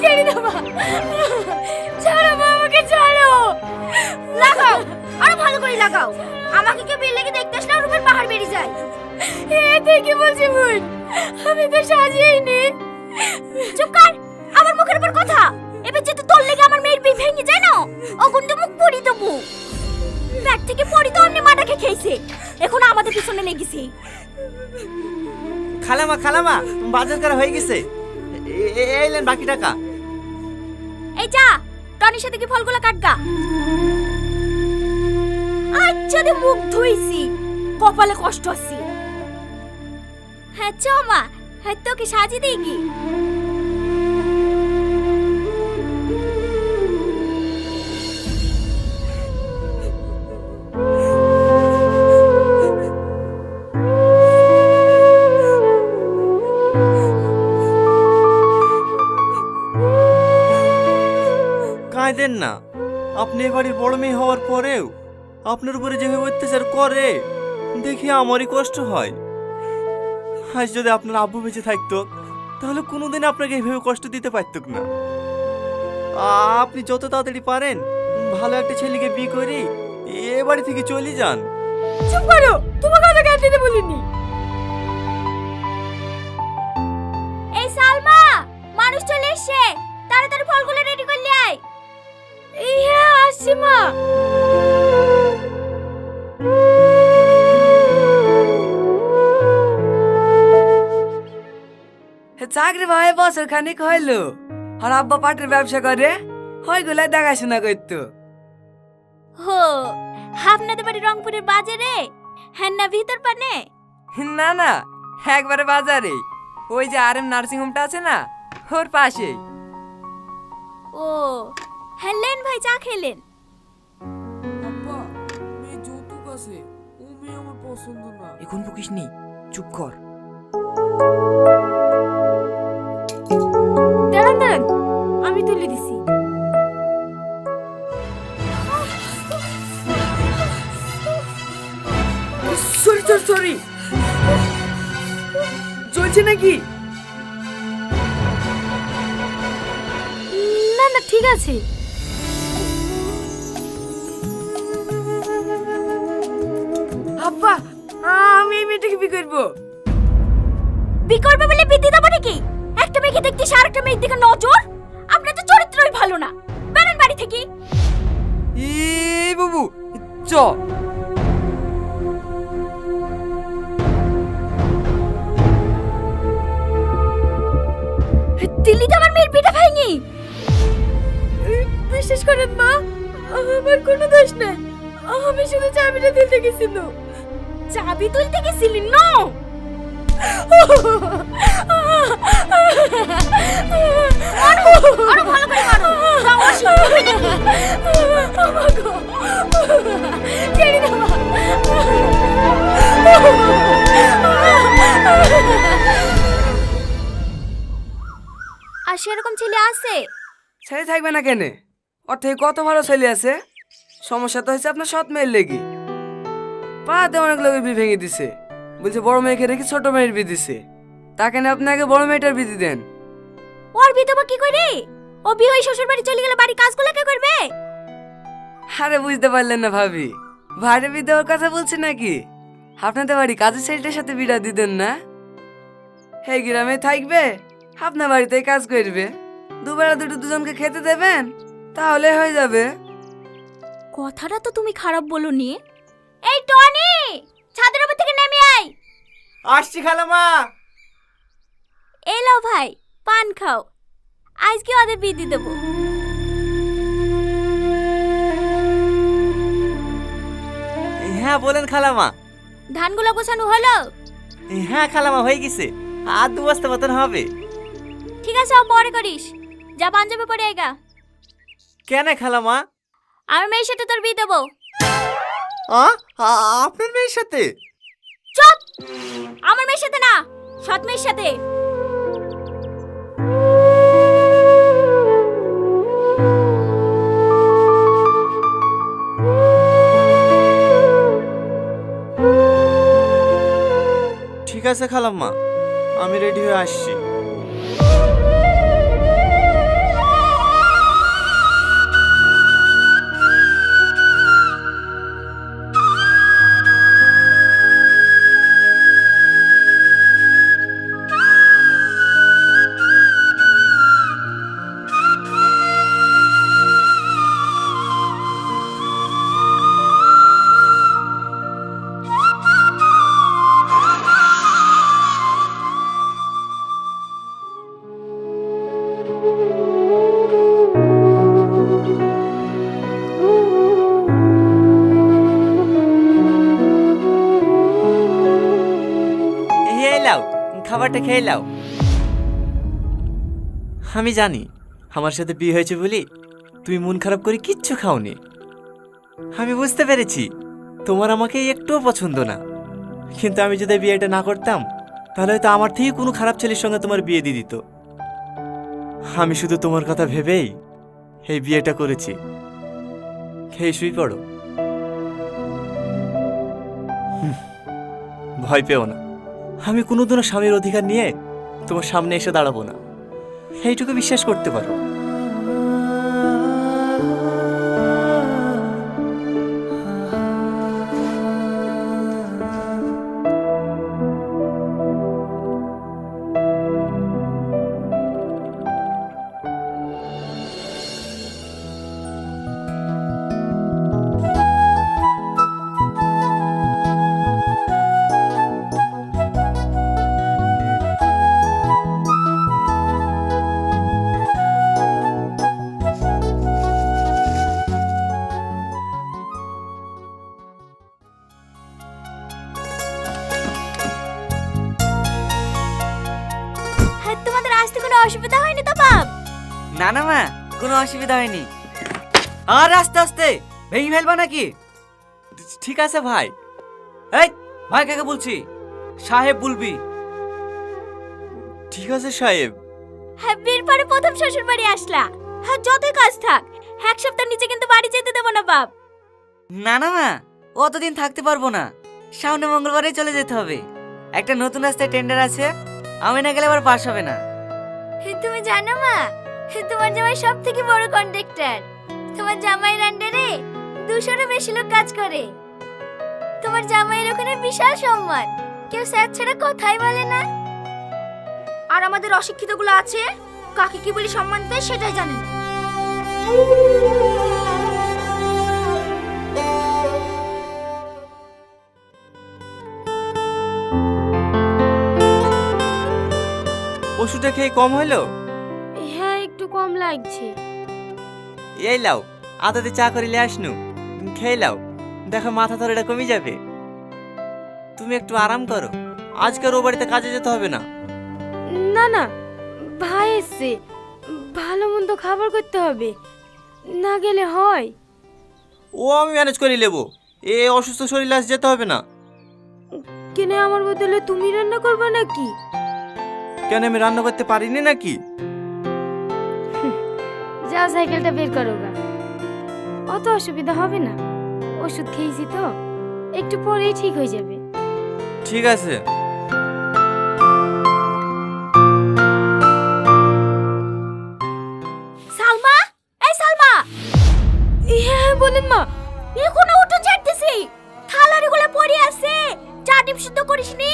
ছেড়ে দাও মা, ছাড়ো মা, আমাকে ছাড়ো। লাগাও, আরো ভালো করে লাগাও। আমাকে কেউ বিল লেগে দেখতে আসলে রূপের পাহাড় বেরিয়ে যায়। তুই কি বলছিস বোন? আমি তো সাজিয়েইনি। চুপ কর, আমার মুখের উপর কথা। এবার যদি তোর লেগে আমার মেয়ের বিয়ে ভেঙে যায় না, অগুন তো মুখ পড়ি দেবো। ব্যাগ থেকে পড়ি তো অন্য মাটাকে খেয়েছে, এখন আমাদের পিছনে লেগেছে। খালামা খালামা, বাজার করা হয়ে গেছে, এইলেন বাকি টাকা। এই যা, টনির সাথে কি ফলগুলো কাটগা। আজ যদি মুখ ধুইছি, কপালে কষ্ট আছে। হ্যাঁ চ মা, হ্যাঁ তোকে সাজিয়ে দিই কি। কাঁদেন না, আপনি এ বাড়ির বড় মেয়ে হওয়ার পরেও আপনার উপরে যেভাবে অত্যাচার করে দেখি আমারই কষ্ট হয়। আজ যদি আপনার আব্বু বেঁচে থাকতো তাহলে কোনোদিন আপনাকে এইভাবে কষ্ট দিতে পারতুক না। আপনি যত তাড়াতাড়ি পারেন ভালো একটা ছেলেকে বিয়ে করে এ বাড়ি থেকে চলে যান। চুপ করো, তোমাকে কথা কাট দিতে বলিনি। এই সালমা, মানুষ চলে এসেছে, তাড়াতাড়ি ফলগুলো রেডি করলে আয়। হ্যাঁ আসছি মা। চাকরি ভাই বছর খানিক হইলো, আর আব্বা পাটের ব্যবসা করে, ওইগুলাই দেখাশোনা করতো। হো, আপনাদের বাড়ি রংপুরের বাজারে, হ্যাঁ না ভিতর পানে? না না, একবারে বাজারে, ওই যে আর এম নার্সিং হোমটা আছে না, ওর পাশেই। ও হ্যাঁ, লেন ভাই চা খেলেন। আব্বা, মেয়ে যৌতুক আছে, ও মেয়ে আমার পছন্দ না। এখন বকিস নি, চুপ কর। দাঁড়ান দাঁড়ান, আমি তুলে দিছি। সরি সরি সরি, চলছে নাকি? না না ঠিক আছে। আব্বা, আমি এই মেয়েটাকে বিয়ে করবো। বিয়ে করবে বলে বিয়ে দেবো নাকি? একটা মেয়েকে দেখতে আর একটা মেয়ের দিকে নজর, আপনার তো চরিত্রই ভালো না। বেরেন বাড়ি থেকে। এই বাবু, চ। দিল্লিতে আমার মেয়ের বিয়েটা ভাঙি। বিশ্বাস করেন মা, আমার কোনো দোষ নাই। আমি শুধু চাবিটা দিতে গেছিল। চাবি তুলতে গেছিলি না? আরো ভালো করে মারো, আমার শুনবে নাকি? ছেড়ে দাও মা। আর সেরকম ছেলে আছে? ছেলে থাকবে না কেন? ওর থেকে কত ভালো ছেলে আছে। সমস্যা তো হয়েছে আপনার সৎ মেয়ের লেগে। পাড়াতে অনেক লোক বিয়ে ভেঙে দিছে, বলছে বড় মেয়েকে রেখে ছোট মেয়ের বিয়ে দিছে। তাকে না আপনাকে বড় মেয়েটার বিয়ে দেন। ওর বিধবা কি করে? ও বিয়ে হয়ে শ্বশুর বাড়ি চলে গেলে বাড়ি কাজগুলো কে করবে? আরে বুঝতে পারলেন না ভাবি, ভাইরে বিয়ে দেওয়ার কথা বলছে নাকি? আপনাদের বাড়ি কাজের ছেলেটার সাথে বিড়া দিতেন না? এই গ্রামে থাকবে, আপনার বাড়িতেই কাজ করবে, দুবেলা দুটো দুজনকে খেতে দেবেন, তাহলে হয়ে যাবে। কথাটা তো তুমি খারাপ বলনি। এই টনি, ছাদের উপর থেকে নেমে আয়। আসছি খালামা। এই লাও ভাই, পান খাও, আজকে ওদের বিয়ে দিয়ে দেবো। হ্যাঁ বলেন খালামা। ধানগুলো গোছানো হলো? হ্যাঁ খালামা, হয়ে গেছে, আর 2 বস্তা মতন হবে। ঠিক আছে, ও পরে করিস। যা পাঞ্জাবি পরে আইগা। কেন খালামা? আমার মেয়ের সাথে তোর বিয়ে দেবো। আপনার মেয়ের সাথে? চুপ! আমার মেয়ের সাথে না, সৎ মেয়ের সাথে। ঠিক আছে খালাম্মা, আমি রেডি হয়ে আসছি। খাবারটা খেয়ে নাও। আমি জানি আমার সাথে বিয়ে হয়েছে বলি তুমি মন খারাপ করে কিচ্ছু খাওনি। আমি বুঝতে পেরেছি তোমার আমাকে একটুও পছন্দ না, কিন্তু আমি যদি বিয়েটা না করতাম তাহলে হয়তো আমার থেকে কোনো খারাপ ছেলের সঙ্গে তোমার বিয়ে দিয়ে দিত। আমি শুধু তোমার কথা ভেবেই এই বিয়েটা করেছি। খেয়ে শুই পড়ো। ভয় পেও না, আমি কোনোদিনও স্বামীর অধিকার নিয়ে তোমার সামনে এসে দাঁড়াবো না, এইটুকু বিশ্বাস করতে পারো। হ্যাঁ, তোমাদের আসতে কোনো অসুবিধা হয়নি তো বাপ? না না মা, কোনো অসুবিধা হয়নি। আর আস্তে আস্তে ভেঙে ফেলবা নাকি? ঠিক আছে ভাই। এই ভাই কাকে বলছি? সাহেব বলবি। ঠিক আছে সাহেব। হ্যাঁ, বিয়ের পরে প্রথম শ্বশুর বাড়ি আসলা, হ্যাঁ যতই কাজ থাক এক সপ্তাহ নিচে কিন্তু বাড়ি যেতে দেবো না বাপ। না না মা, অতদিন থাকতে পারবো না, সামনে মঙ্গলবারেই চলে যেতে হবে। একটা নতুন রাস্তায় টেন্ডার আছে, আমি না গেলে আবার পাস হবে না। তুমি জানো মা, তোমার জামাই সব থেকে বড় কন্ট্রাক্টর। তোমার জামাইয়ের আন্ডারে 200-এরও বেশি লোক কাজ করে। তোমার জামাইয়ের ওখানে বিশাল সম্মান, কেউ স্যার ছাড়া কথাই বলে না। আর আমাদের অশিক্ষিত গুলো আছে, কাকে কি বলি সম্মান দেয় সেটাই জানে না। ওষুধটা খেয়ে কম হলো? হ্যাঁ, একটু কম লাগছে। এই লাও, আদাতে চা করিলে আসনু, খেয়ে লাও, দেখো মাথা ধরেটা কমে যাবে। তুমি একটু আরাম করো, আজকের ও বাড়িতে কাজে যেতে হবে না। না না, ভাই এসছে, ভালো মন্দ খাবার করতে হবে, না গেলে হয়। ও আমি ম্যানেজ করে নেবো, এ অসুস্থ শরীরে আজ যেতে হবে না। কেন আমার বদলে তুমি রান্না করবে নাকি? কেন আমি রান্না করতে পারিনি নাকি? যাও সাইকেলটা বের করো গা, অত অসুবিধা হবে না। ওষুধ খেয়েছি তো, একটু পরেই ঠিক হয়ে যাবে। ঠিক আছে। সালমা, এই সালমা। হ্যাঁ বলেন মা। এখনো উঠোন ঝাড়তেছি, থালারিগুলো পড়ে আছে, চা ডিম সিদ্ধ করিসনি,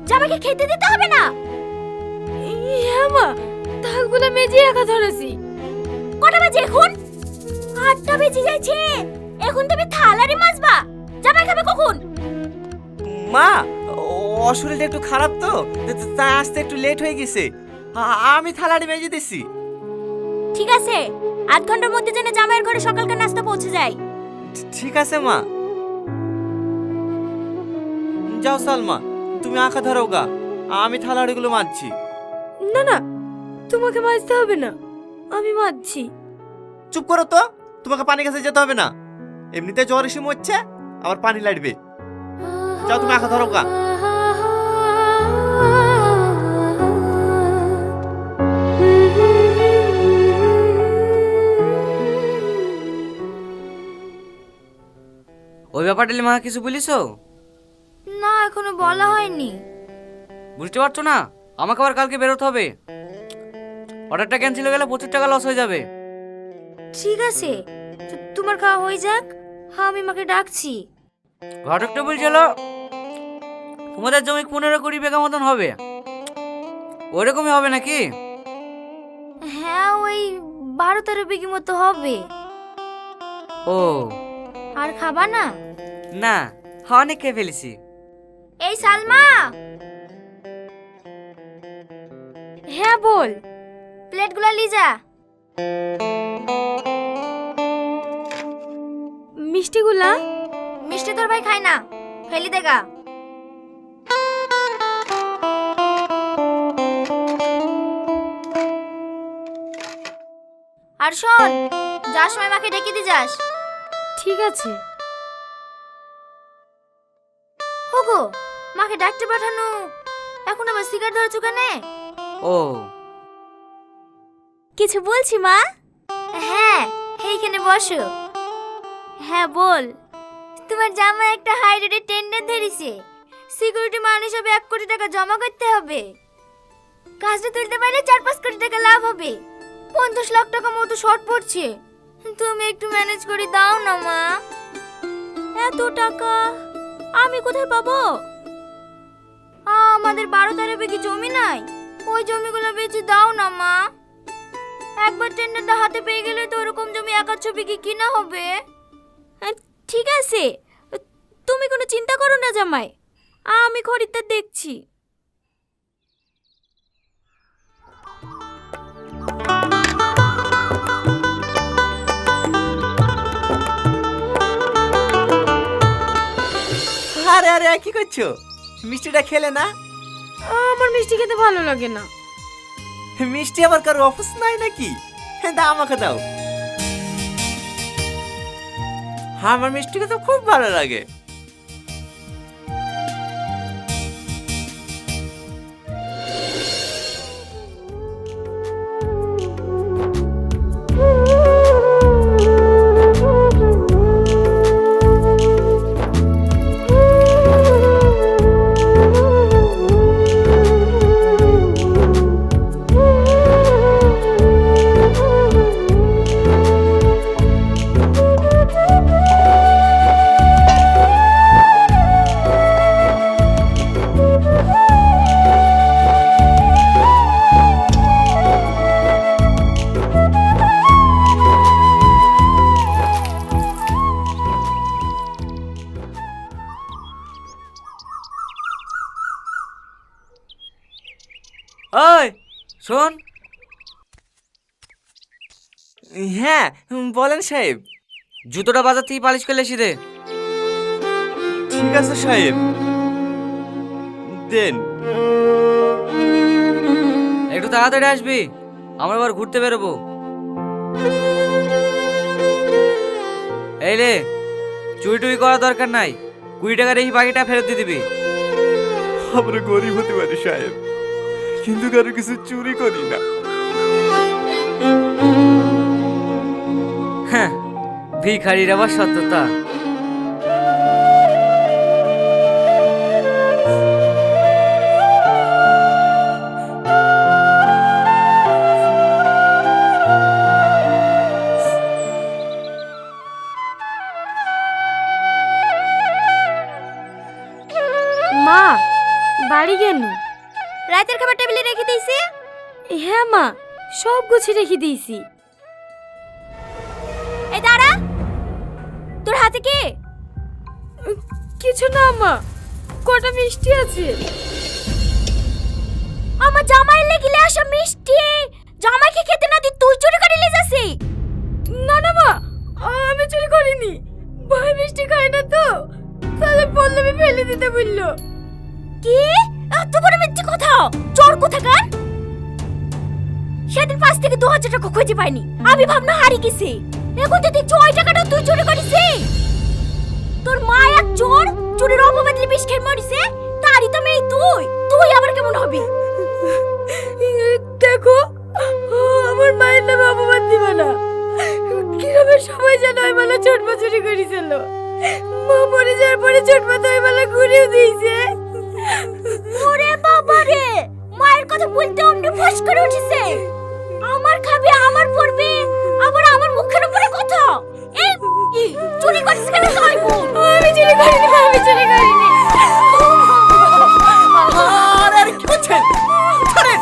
জামাইকে খেতে দিতে হবে না? হ্যাঁ মা, থালগুলো মেজে একা ধরেছি। কটা বাজে এখন? 8টা বেজে যাচ্ছে, এখন তুমি থালারি মাজবা? জামাই খাবে কখন? মা, ও শরীরটা একটু খারাপ তো, তাই আসতে একটু লেট হয়ে গেছে। আমি থালাটি মেজে দিছি। ঠিক আছে, 8 ঘন্টার মধ্যে যেন জামাইয়ের ঘরে সকালকার নাস্তা পৌঁছে যায়। ঠিক আছে মা। যাও সালমা, তুমি আঁকা ধরো গা, আমি থালাড়িগুলো মাজছি। না না, তোমাকে মাজতে হবে না, আমি মাজছি। চুপ করো তো, তোমাকে পানি কাছে যেতে হবে না, এমনিতে জ্বর এসে মরছে, আবার পানি লাগবে। যাও তুমি আঁকা ধরো গা। ওই ব্যাপারটা মা কিছু বলিছো? না, এখনো বলা হয়নি। বুঝতে পারছো না, আমাকে আবার কালকে বেরোতে হবে। অর্ডারটা ক্যান্সেল হয়ে গেলে 25 টাকা লস হয়ে যাবে। ঠিক আছে, তোমার খাওয়া হয়ে যাক, হ্যাঁ আমি মাকে ডাকছি। ঘটকটা বলছিল তোমাদের জমি 15-20 বিঘা মতন হবে, ওইরকমই হবে নাকি? হ্যাঁ, ওই 12-13 বিঘি মতো হবে। ও আর খাবা না? না, অনেক খেয়ে ফেলেছি। এই সালমা, হ্যাঁ বল। প্লেটগুলো লিজা। মিষ্টিগুলা? মিষ্টি তোর ভাই খায় না, ফেলি দেগা। আর শোন, যার সময় মাকে ডেকে দিয়ে যাস। ঠিক আছে। হোগো, মাকে ডাকতে পাঠানো, এখন আবার সিগারেট ধরেছো কেন? ও কিছু বলছি মা? হ্যাঁ, এইখানে বসো। হ্যাঁ বল। তোমার জামাই একটা হাই রেটের টেন্ডার ধরেছে, সিকিউরিটি মান হিসাবে 1 কোটি টাকা জমা করতে হবে। কাজটা তুলতে পারলে 4-5 কোটি টাকা লাভ হবে। 50 লাখ টাকা মতো শর্ট পড়ছে, তুমি একটু ম্যানেজ করে দাও না মা। এত টাকা আমি কোথায় পাবো? আমাদের 12-13 বিঘি জমি নাই, ওই জমিগুলো বেচে দাও না মা। একবার টেন্ডারটা হাতে পেয়ে গেলে তো ওরকম জমি 1-2 বিঘি কিনা হবে। ঠিক আছে, তুমি কোনো চিন্তা করো না জামাই, আমি খরিদ্দার দেখছি। আরে আরে কি করছো? মিষ্টিটা খেলে না? আমার মিষ্টি খেতে ভালো লাগে না। মিষ্টি আবার কারো অফিস নাই নাকি? দাও আমাকে দাও। আমার মিষ্টি খেতে খুব ভালো লাগে। ওই শোন। হ্যাঁ বলেন সাহেব। জুতোটা বাজার থেকে পালিশ করলে এসে দে। ঠিক আছে সাহেব, দেন। একটু তাড়াতাড়ি আসবি, আমরা আবার ঘুরতে বেরোবো। এই রে, চুরি টুরি করার দরকার নাই, 20 টাকা রেখে বাকিটা ফেরত দিয়ে দিবি। আমরা গরিব হতে পারি সাহেব, কিন্তু কারো কিছু চুরি করি না। হ্যাঁ, ভিখারির আবার সত্যতা। মা, বাড়ি কেন? রাতের খাবার টেবিলে রেখে দিয়েছি। হ্যাঁ মা, সব গুছিয়ে রেখে দিয়েছি। এই দাঁড়া, তোর হাতে কি? কিছু না মা, কটা মিষ্টি আছে। আমার জামাইয়ের লেগিলে আসা মিষ্টি জামাইকে খেতে না দি তুই চুরি করে নিয়ে যাসি? না না মা, আমি চুরি করিনি। ভাই মিষ্টি খায় না তো, তাহলে পল্লবী ফেলে দিতে বললো। কি এত বড় মিথ্যে কথা? চোর কোথাকার! সেদিন 5 থেকে 2000 টাকা খুঁজে পাইনি, আমি ভাবনা হারিয়ে গেছি। এখন তো দেখছি ওই টাকাটা তুই চুরি করিস। তোর মা এক চোর, চুরির অপবাদে বিষ খেয়ে মরিছে, তারই তো মেয়ে তুই। তুই আবার কেমন হবি? দেখো, আমার মায়ের নামে অপবাদ দিবা না। কিভাবে সবাই যেন ওই বেলা ছোটমা চুরি করেছিল। মা মরে যাওয়ার পরে ছোটমা তো ওই বেলা ঘুরেও দিয়েছে। ওরে বাবা রে, মায়ের কথা বলতে অমনি ফস করে উঠেছে। আমার খাবে, আমার পড়বে, আবার আমার মুখের উপরে কথা। এই চুরি করিস কেন তুই? আমি চুরি করিনি, আমি চুরি করিনি। আরে কি করছেন? ছাড়েন।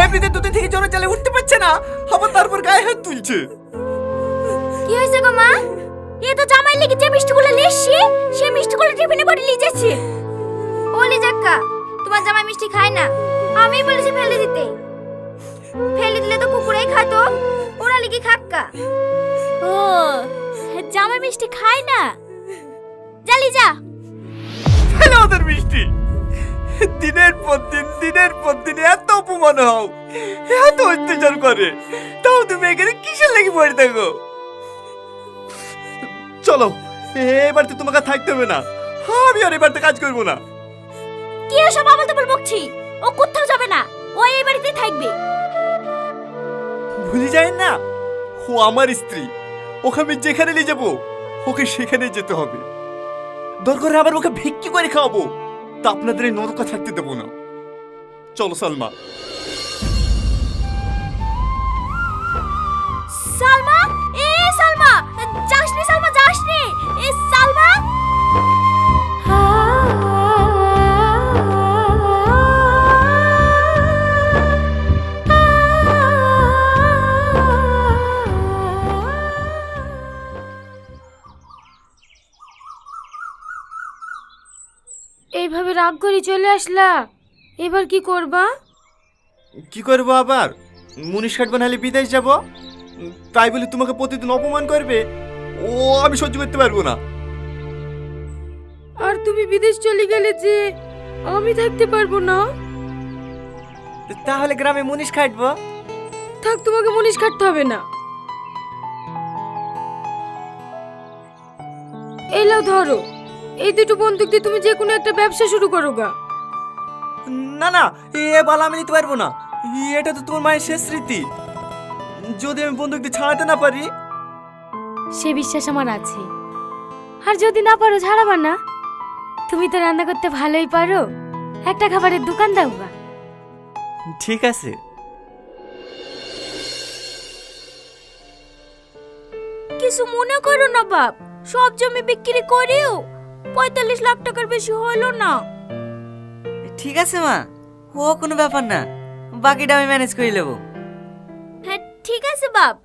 এমনিতে দুদিন থেকে জ্বরে চালে উঠতে পারছে না, আবার তারপর গায়ে হাত তুলছে। কি হয়েছে গো মা? এ তো জামাই লেগে যে মিষ্টিগুলো লেসছি, সে মিষ্টিগুলো টিফিনে ভরে নিয়ে যাচ্ছে। ওলি জাক্কা, তোমার জামাই মিষ্টি খায় না, আমি বলেছি ফেলে দিতে। ফেলে দিলে তো কুকুরেই খাতো, ওরা লিখে খাক্কা। ও জামাই মিষ্টি খায় না? জালি যা। ফেলে ওদের মিষ্টি। দিনের পর দিন এত অপমান হও, এত অত্যাচার করে, তাও তুমি এখানে কিসের লেগে পড়ে থাকো? চলো, এবার তো তোমাকে থাকতে হবে না, আমি আর এবার কাজ করবো না। কি এসব আবল তাবল বকছি? ও কোথাও যাবে না, ও এই বাড়িতেই থাকবে। ভুলে যায় না, ও আমার স্ত্রী, ওকে আমি যেখানে নিয়ে যাবো ওকে সেখানে যেতে হবে। দরকার আবার ওকে ভিক্ষি করে খাওয়াবো, তা আপনাদের এই নরকা থাকতে দেবো না। চলো সালমা। সালমা, সালমা, যাসনি সালমা, যাসনি। সালমা, এইভাবে রাগ করে চলে আসলা, এবার কি করবা? কি করবো আবার? মুনিশ কাটবে নাহলে বিদেশ যাব, তাই বলে তোমাকে প্রতিদিন অপমান করবে, ও আমি সহ্য করতে পারবো না। আর তুমি বিদেশ চলে গেলে যে আমি থাকতে পারবো না। তাহলে গ্রামে মুনিশ খাটবো। থাক, তোমাকে মুনিশ কাটতে হবে না। এই লাও ধরো, এই দুটো বন্দুক দিয়ে তুমি যে কোনো একটা ব্যবসা শুরু করো গা। না না, এ বালা আমি নিতে পারবো না, এটা তো তোমার মায়ের শেষ স্মৃতি, যদি আমি বন্দুক দিয়ে ছাড়াতে না পারি। সে বিশ্বাস আমার আছে, আর যদি না পারো ছাড়াবা না। তুমি তো রান্না করতে ভালোই পারো, একটা খাবারের দোকান দাও গা। ঠিক আছে। কিছু মনে করো না বাপ, সব জমি বিক্রি করেও 45 লাখ টাকার বেশি হলো না। ঠিক আছে মা, ও কোনো ব্যাপার না, বাকিটা আমি ম্যানেজ করে নেবো। হ্যাঁ ঠিক আছে বাপ।